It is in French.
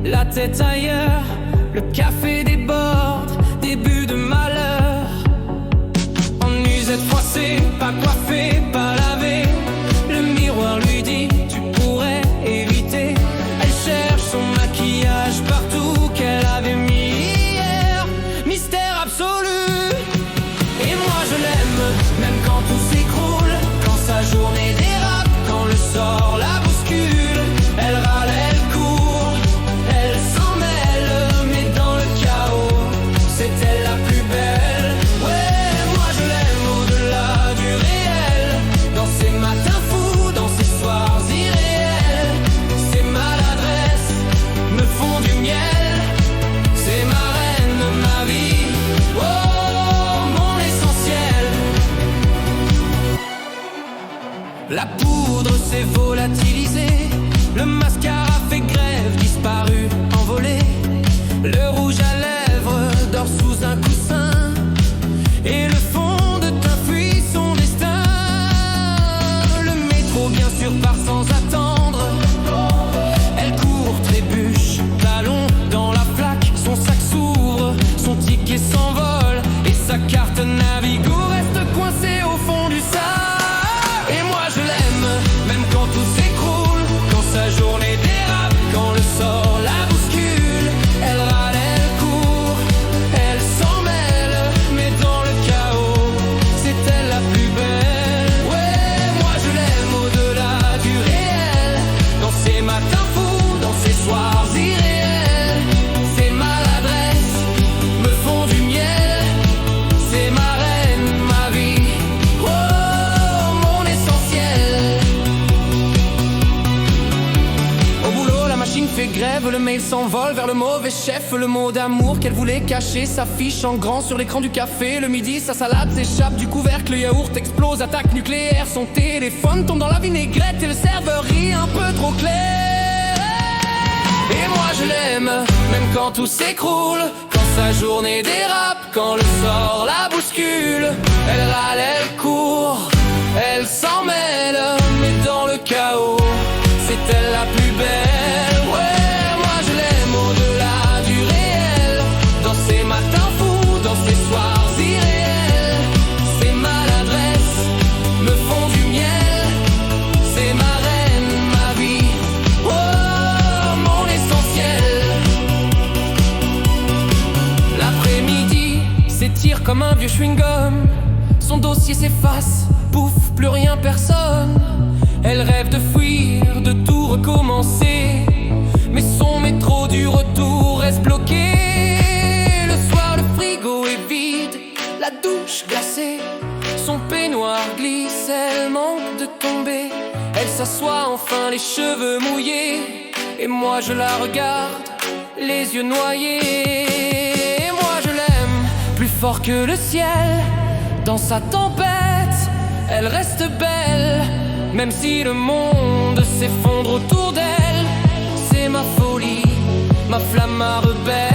la tête ailleurs, le café déborde, début de malheur. En usette froissée, pas coiffée, pas lavée, le miroir lui dit tu pourrais éviter. Elle cherche son maquillage partout qu'elle avait mis hier. Mystère absolu. Et moi je l'aime, même quand tout s'écroule, quand sa journée dérape, quand le sort la bouscule. Elle râle, elle court, elle s'en mêle, mais dans le chaos, c'est elle la plus belle. Ouais, moi je l'aime au-delà du réel, dans ses matins fous, dans ses soirs irréels. Ses maladresses me font du miel, c'est ma reine, ma vie. Oh, mon essentiel. La poudre s'est volatilisée, le mascara fait grève, disparu, envolé. Le rouge à lèvres dort sous un coussin, et le fond de teint fuit son destin. Le métro bien sûr part sans attendre, elle court, trébuche, talon dans la flaque. Son sac s'ouvre, son ticket s'envole, et sa carte Navigo reste coincée au fond du sac. Et moi je l'aime, même quand tout s'écroule, quand sa journée dérape, quand le sort la bouscule. Elle râle, elle court, elle s'en mêle, mais dans le chaos, c'est elle la plus belle. Ouais, moi je l'aime au-delà du réel, dans ses matins fous, dans ses soirs irréels. Ses maladresses me font du miel, c'est ma reine, ma vie. Oh, mon essentiel. Au boulot, la machine fait grève, le mail s'envole vers le mauvais chef. Le mot d'amour qu'elle voulait cacher s'affiche en grand sur l'écran du café. Le midi, sa salade s'échappe du couvercle, le yaourt explose, attaque nucléaire. Son téléphone tombe dans la vinaigrette et le serveur rit un peu trop clair. Et moi je l'aime, même quand tout s'écroule, quand sa journée dérape, quand le sort la bouscule. Elle râle, elle court, elle s'en mêle, mais dans le chaos, c'est elle la plus belle. Ouais, moi je l'aime au-delà du réel, dans ses matins fous, dans ses soirs irréels. Ses maladresses me font du miel, c'est ma reine, ma vie. Oh, mon essentiel. L'après-midi s'étire comme un vieux chewing-gum, son dossier s'efface, pouf, plus rien, personne. Elle rêve de fuir, de tout recommencer, mais son métro du retour reste bloqué. Le soir, le frigo est vide, la douche glacée, son peignoir glisse, elle manque de tomber. Elle s'assoit enfin, les cheveux mouillés, et moi je la regarde, les yeux noyés. Et moi je l'aime, plus fort que le ciel, dans sa tempête, elle reste belle. Même si le monde s'effondre autour d'elle, c'est ma folie, ma flamme, ma rebelle.